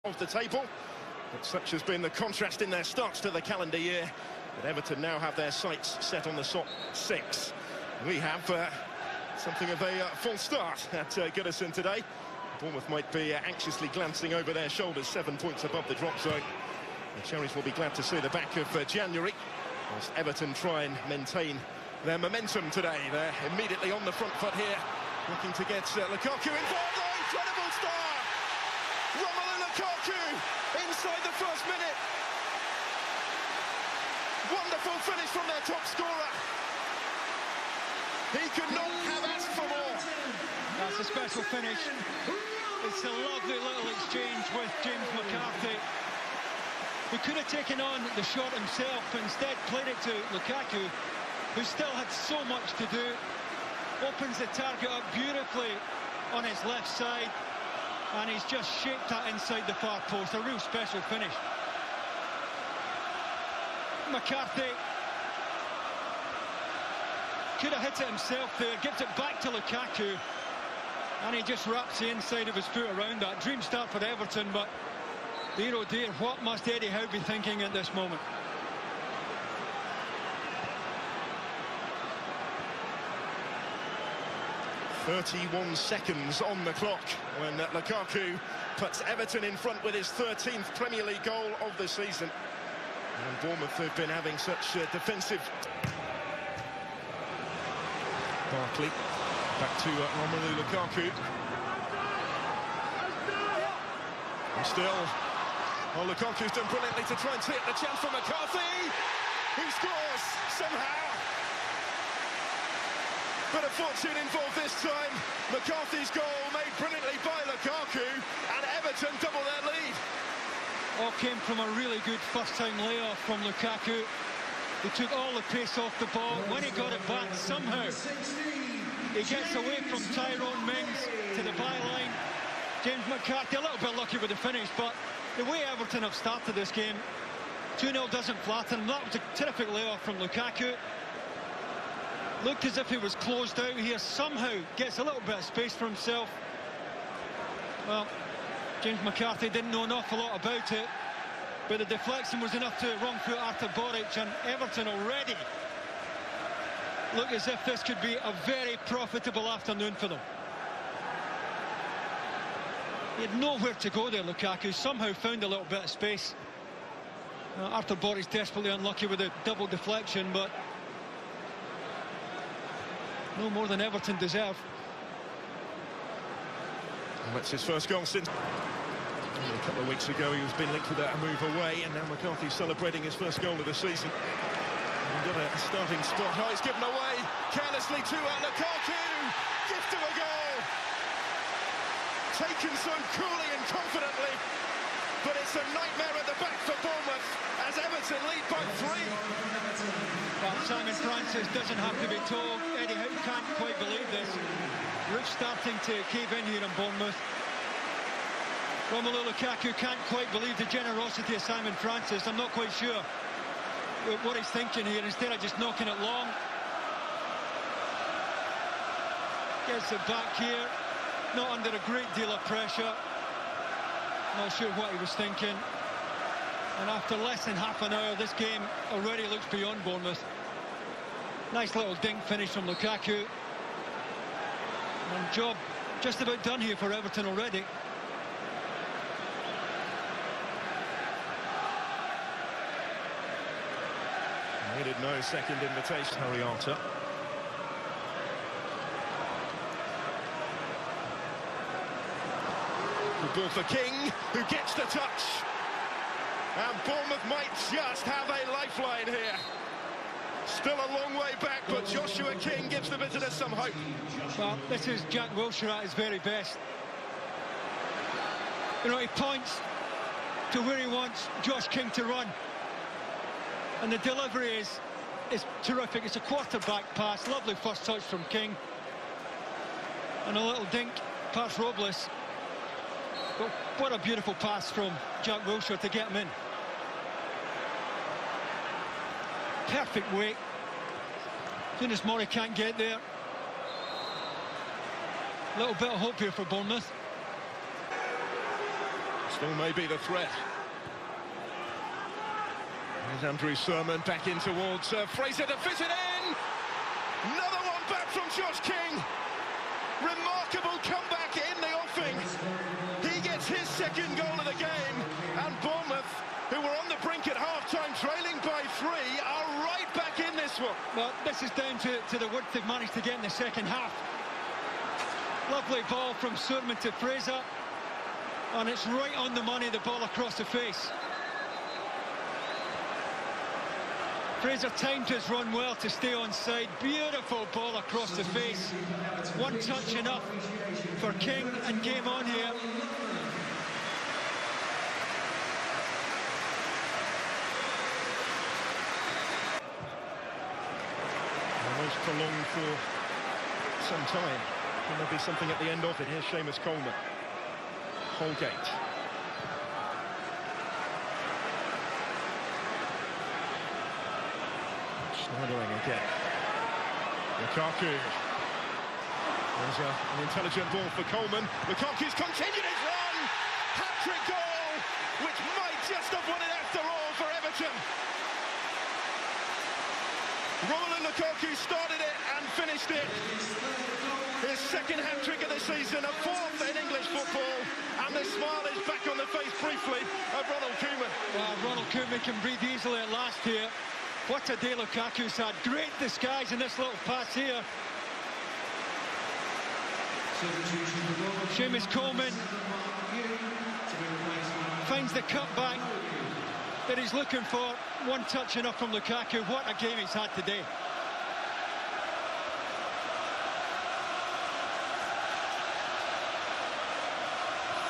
of the table, but such has been the contrast in their starts to the calendar year that Everton now have their sights set on the top 6. We have something of a full start at Goodison today. Bournemouth might be anxiously glancing over their shoulders, 7 points above the drop zone. The Cherries will be glad to see the back of January, whilst Everton try and maintain their momentum today. They're immediately on the front foot here, looking to get Lukaku involved. Oh, incredible start! Lukaku inside the first minute. Wonderful finish from their top scorer. He could not have asked for more. That's a special finish. It's a lovely little exchange with James McCarthy, who could have taken on the shot himself, but instead played it to Lukaku, who still had so much to do. Opens the target up beautifully on his left side, and he's just shaped that inside the far post. A real special finish. McCarthy could have hit it himself there, gives it back to Lukaku, and he just wraps the inside of his foot around that. Dream start for Everton, but dear oh dear, what must Eddie Howe be thinking at this moment? "31 seconds on the clock when Lukaku puts Everton in front with his 13th Premier League goal of the season. And Bournemouth have been having such defensive... Barkley, back to Romelu Lukaku. And still, well, Lukaku's done brilliantly to try and tee up the chance for McCarthy, who scores somehow. Bit of fortune involved this time. McCarthy's goal made brilliantly by Lukaku, and Everton double their lead. All came from a really good first-time layoff from Lukaku. He took all the pace off the ball. When he got it back, somehow he gets away from Tyrone Mings to the byline. James McCarthy a little bit lucky with the finish, but the way Everton have started this game, 2-0 doesn't flatten him. That was a terrific layoff from Lukaku. Looked as if he was closed out here. Somehow gets a little bit of space for himself. Well, James McCarthy didn't know an awful lot about it, but the deflection was enough to wrong foot Artur Boric, and Everton already look as if this could be a very profitable afternoon for them. He had nowhere to go there, Lukaku. Somehow found a little bit of space. Artur Boric desperately unlucky with a double deflection, but no more than Everton deserve. Well, that's his first goal since... A couple of weeks ago he was being linked with a move away, and now McCarthy's celebrating his first goal of the season. And got a starting spot. Oh, he's given away carelessly to Lukaku. Gift of a goal. Taken so coolly and confidently, but it's a nightmare at the back for Bournemouth as Everton lead by 3. Well, Simon Francis doesn't have to be told. Eddie Howe can't quite believe this. Roof's starting to cave in here in Bournemouth. Romelu Lukaku can't quite believe the generosity of Simon Francis. I'm not quite sure what he's thinking here, instead of just knocking it long. Gets it back here, not under a great deal of pressure. Not sure what he was thinking. And after less than half an hour, this game already looks beyond Bournemouth. Nice little dink finish from Lukaku. And job just about done here for Everton already. Needed no second invitation. Harry Arter. The ball for King, who gets the touch. And Bournemouth might just have a lifeline here. Still a long way back, but Joshua King gives the visitors some hope. Well, this is Jack Wilshere at his very best. You know, he points to where he wants Josh King to run. And the delivery is terrific. It's a quarterback pass. Lovely first touch from King. And a little dink past Robles. But what a beautiful pass from Jack Wilshere to get him in. Perfect weight. Tunis Mori can't get there. A little bit of hope here for Bournemouth. Still may be the threat. Here's Andrew Sermon back in towards Fraser to fit it in. Another one back from Josh King. Remarkable comeback in the offing. He gets his second goal of the game, and Bournemouth, who were on the brink at half-time, trailing by 3, are right back in this one. Well, this is down to the width they've managed to get in the second half. Lovely ball from Sermon to Fraser, and it's right on the money, the ball across the face. Fraser timed his run well to stay onside. Beautiful ball across the face. One touch enough for King, and game on here. Almost prolonged for some time. Can there be something at the end of it? Here's Seamus Coleman. Holgate. Schneidering again. Lukaku. There's an intelligent ball for Coleman. Lukaku's continued his run. Hat-trick goal, which might just have won it after all for Everton. Romelu Lukaku started it and finished it. His second hat-trick of the season, a 4th in English football, and the smile is back on the face briefly of Ronald Koeman. Well, Ronald Koeman can breathe easily at last here. What a day Lukaku's had. Great disguise in this little pass here. Seamus Coleman finds the cutback that he's looking for. One touch enough from Lukaku. What a game he's had today.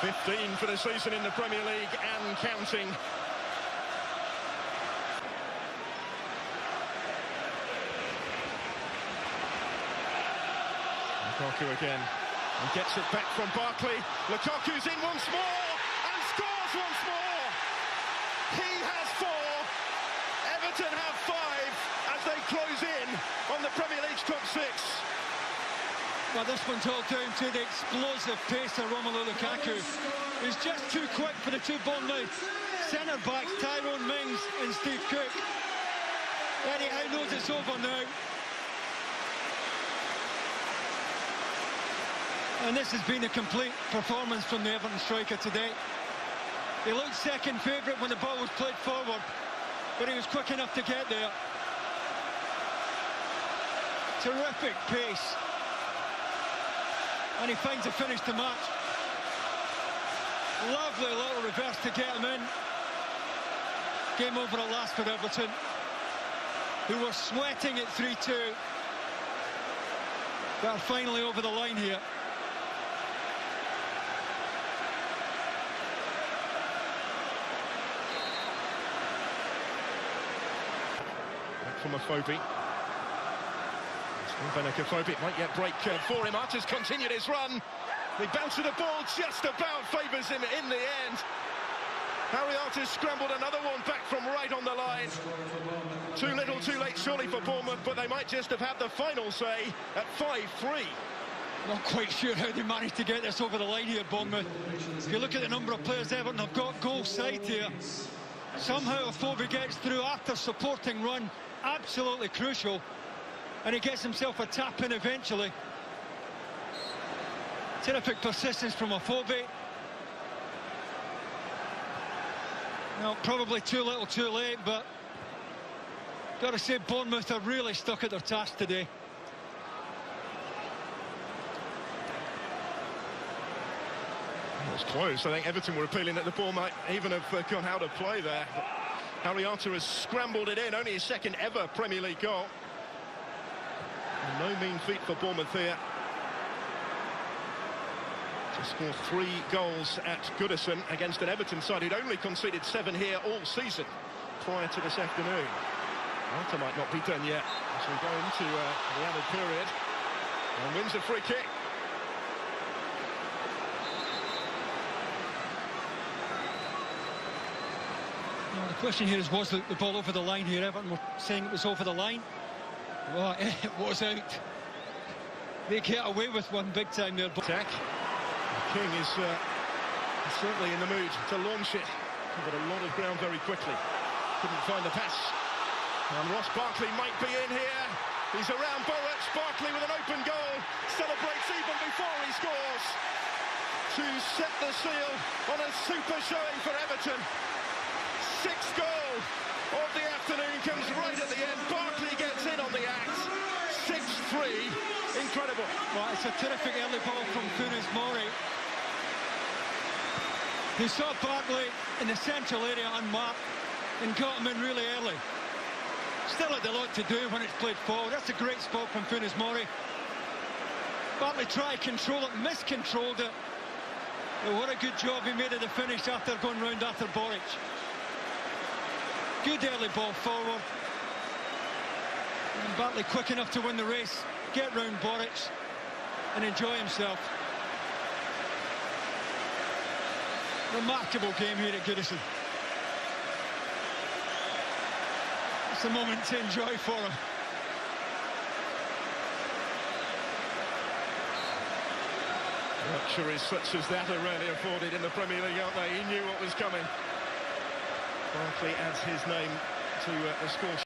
$15 for the season in the Premier League and counting. Lukaku again, and gets it back from Barkley. Lukaku's in once more, and scores once more. He has 4, Everton have 5, as they close in on the Premier League's top 6. Well, this one's all down to the explosive pace of Romelu Lukaku. He's just too quick for the two Bournemouth centre-backs, Tyrone Mings and Steve Cook. Eddie Howe knows it's over now. And this has been a complete performance from the Everton striker today. He looked second favourite when the ball was played forward, but he was quick enough to get there. Terrific pace. And he finds a finish to match. Lovely little reverse to get him in. Game over at last for Everton, who were sweating at 3-2. But are finally over the line here. From Afobe. Afobe might yet break for him. Archer's continued his run. The bounce of the ball just about favours him in the end. Harry Archer's scrambled another one back from right on the line. Too little, too late surely for Bournemouth, but they might just have had the final say at 5-3. Not quite sure how they managed to get this over the line here, Bournemouth. If you look at the number of players Everton have got goal side here, somehow Afobe gets through after supporting run. Absolutely crucial, and he gets himself a tap in eventually. Terrific persistence from Afobe. Well, probably too little too late, but got to say Bournemouth are really stuck at their task today. It was close. I think Everton were appealing that the ball might even have gone out of play there. But Harry Archer has scrambled it in, only his second ever Premier League goal. And no mean feat for Bournemouth here. To score 3 goals at Goodison against an Everton side who'd only conceded 7 here all season prior to this afternoon. Archer might not be done yet as we go into the added period. And wins a free kick. Well, the question here is, was the ball over the line here? Everton were saying it was over the line. Well, it was out. They get away with one big time there. Attack. King is Certainly in the mood to launch it. Covered a lot of ground very quickly. Couldn't find the pass. And Ross Barkley might be in here. He's around Bournemouth. Barkley with an open goal. Celebrates even before he scores. To set the seal on a super showing for Everton. Sixth goal of the afternoon comes right at the end. Barkley gets in on the act. 6-3. Incredible. Well, it's a terrific early ball from Funes Mori. He saw Barkley in the central area unmarked and got him in really early. Still had a lot to do when it's played forward. That's a great spot from Funes Mori. Barkley tried to control it, miscontrolled it. But what a good job he made of the finish after going round after Boric. Good early ball forward. And Barkley quick enough to win the race, get round Boric and enjoy himself. Remarkable game here at Goodison. It's a moment to enjoy for him. Luxuries such as that are rarely afforded in the Premier League, aren't they? He knew what was coming. Barkley adds his name to the score.